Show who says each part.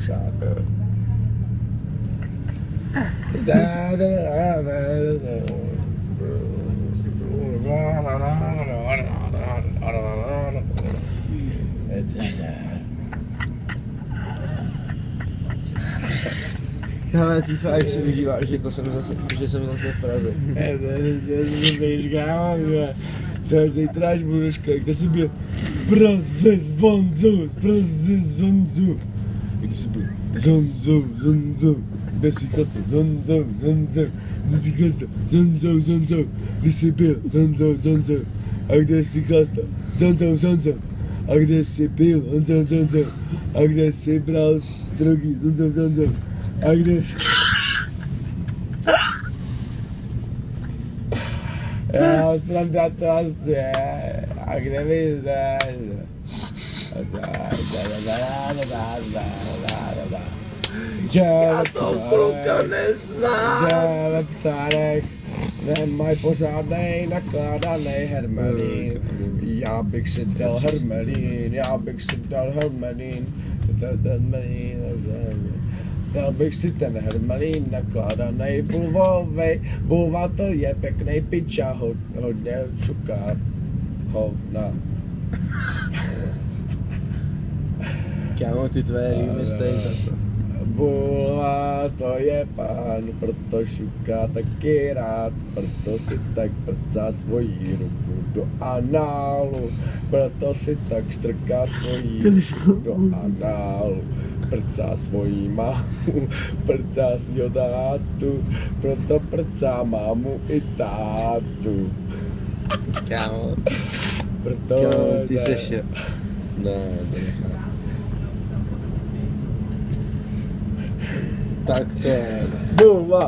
Speaker 1: šák.
Speaker 2: Ale FIFA, jak si užíváš, že jsem zase v Praze.
Speaker 1: Víš, kámo, to až zítra, až budu do školy, kde jsi byl? V Praze s Vonzou, Jak jsi byl? Zonzou, kde jsi klasl? Zonzou, kde jsi klasl? Zonzou, kde jsi byl? Zonzou, a kde jsi klasl? Zonzou, a kde jsi byl? Zonzou, a kde jsi bral drogy? Zonzou, a kde jsi... Jo, sranda to asi je, a kde mi zdáš?
Speaker 2: Já to kluka neznám.
Speaker 1: Že ve psárech nemají pořádnej nakládanej hermelín. Já bych si dal hermelín. Dal bych si ten hermelín nakládanej bulvovej. Bulva to je pěknej piča, hodně šuká hovna.
Speaker 2: Kámo, ty tvoje rýmy stojí za to.
Speaker 1: Bulva to je pán, proto šuká taky rád, proto si tak prcá svoji ruku do análu, proto si tak strká svoji ruku do análu, prcá svoji mámu, prcá svýho tátu, proto prcá mámu i tátu.
Speaker 2: Kámo,
Speaker 1: Proto
Speaker 2: ty seš je. Ne, nechám. Tak to je.
Speaker 1: Bulva.